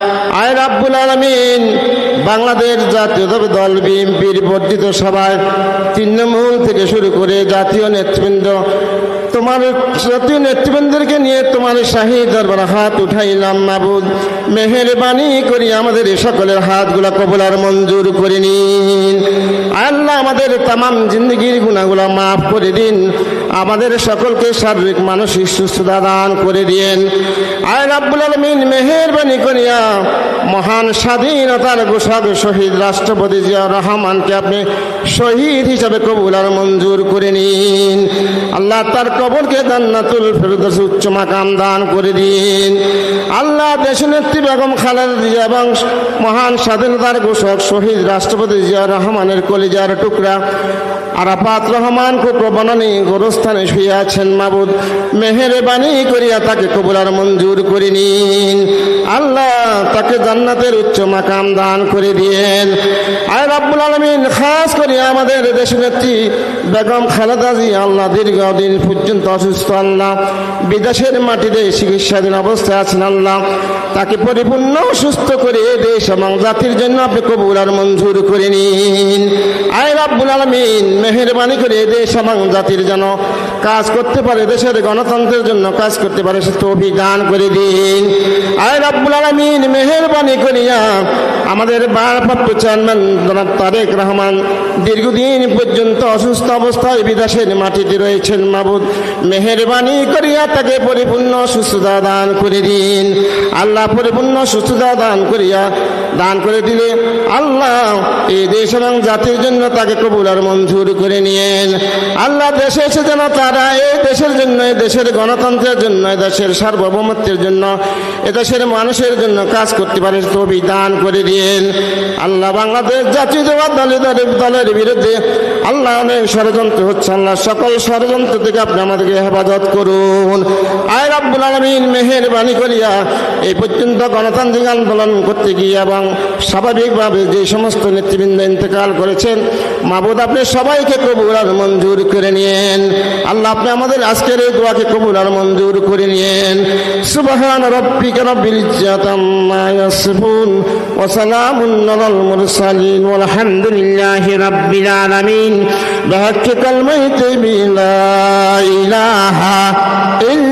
আয় রাব্বুল আলামিন, বাংলাদেশ জাতীয় দল বিএনপির বর্ধিত সভায় তৃণমূল থেকে শুরু করে জাতীয় নেতৃবৃন্দ, তোমার জাতীয় নেতৃবৃন্দকে নিয়ে তোমার শাহী দরবার হাত উঠাইলাম। মাবুদ, মেহেরবানি করি আমাদের সকলের হাতগুলা কবুল আর মঞ্জুর করে নিন। আল্লাহ, আমাদের তামাম জিন্দগির গুনাহগুলা মাফ করে দিন। আমাদের সকলকে শারীরিক মানসিক সুস্থতা দান করে দিন। আয় রাব্বুল আলামিন, মেহেরবানি করিয়া মহান স্বাধীনতার ঘোষক শহীদ রাষ্ট্রপতি জিয়াউর রহমানকে আপনি শহীদ হিসাবে কবুল আর মঞ্জুর করে নিন। আল্লাহ, তার কবরকে জান্নাতুল ফেরদৌস উচ্চ মাকাম দান করে দিন। আল্লাহ, দেশনেত্রী বেগম খালেদা জিয়া এবং মহান স্বাধীনতার ঘোষক শহীদ রাষ্ট্রপতি জিয়াউর রহমানের কলিজার টুকরা আরাফাত রহমান কুপ্রবনানী গোরস্থানে শুয়ে আছেন। মাবুদ, মেহেরবানি করিয়া তাকে কবুল আর মঞ্জুর করে নিন। আল্লাহ, তাকে জান্নাতের উচ্চ মাকাম দান করে দিয়েন। আয় রাব্বুল আলামিন, খাস করে আমাদের দেশনেত্রী বেগম খালেদা জিয়া আল্লাহ দীর্ঘদিন পর্যন্ত অসুস্থ, আল্লাহ বিদেশের মাটিতে চিকিৎসাধীন অবস্থায় আছেন। আল্লাহ, তাকে পরিপূর্ণ সুস্থ করে দেশ এবং জাতির জন্য আপনি কবুল আর মঞ্জুর করে নিন। আয় রাব্বুল আলামিন, মেহেরবানি করে দেশ এবং জাতির জন্য কাজ করতে পারে, দেশের গণতন্ত্রের জন্য কাজ করতে পারে সে তৌফিক দান করে দিন। আয় রাব্বুল আলামিন, মেহেরবানি করিয়া আমাদের ভারপ্রাপ্ত চেয়ারম্যান জনাব তারেক রহমান দীর্ঘদিন পর্যন্ত অসুস্থ অবস্থায় বিদেশের মাটিতে রয়েছেন। মাবুদ, মেহেরবানি করিয়া তাকে পরিপূর্ণ সুস্থতা দান করে দিন। আল্লাহ, পরিপূর্ণ সুস্থতা দান করে দিলে আল্লাহ এই দেশ এবং জাতির জন্য তাকে কবুল আর মঞ্জুর করে নিয়েন। আল্লাহ, দেশে এসে যেন তারা এই দেশের জন্য, এই দেশের গণতন্ত্রের জন্য, এই দেশের সার্বভৌমত্বের জন্য, এ দেশের মানুষের জন্য কাজ করতে পারে তৌফিক দান করে দিন। আল্লাহ, বাংলাদেশ জাতীয়তাবাদী দলের বিরুদ্ধে আল্লাহ অনেক ষড়যন্ত্র হচ্ছে। আল্লাহ, সকল ষড়যন্ত্র থেকে আপনি আমাদেরকে হেফাজত করুন। আয় রাব্বুল আলামিন, মেহেরবানি করিয়া এই পর্যন্ত গণতান্ত্রিক আন্দোলন করতে গিয়ে এবং স্বাভাবিকভাবে যে সমস্ত নেতৃবৃন্দ ইন্তেকাল করেছেন, মাবুদ আপনি সবাইকে কবুল আর মঞ্জুর করে নিয়েন। আল্লাহ, আপনি আমাদের আজকের এই দোয়াকে কবুল আর মঞ্জুর করে নিয়েন। সুবহান রাব্বিকা রাব্বিল ইজ্জাতি আম্মা ইয়াসিফুন ওয়া সালামুন আলাল মুরসালিন ওয়াল হামদুলিল্লাহি রাব্বিল আলামিন। বিহাক্কি কালিমাতি লা ইলাহা ইল্লা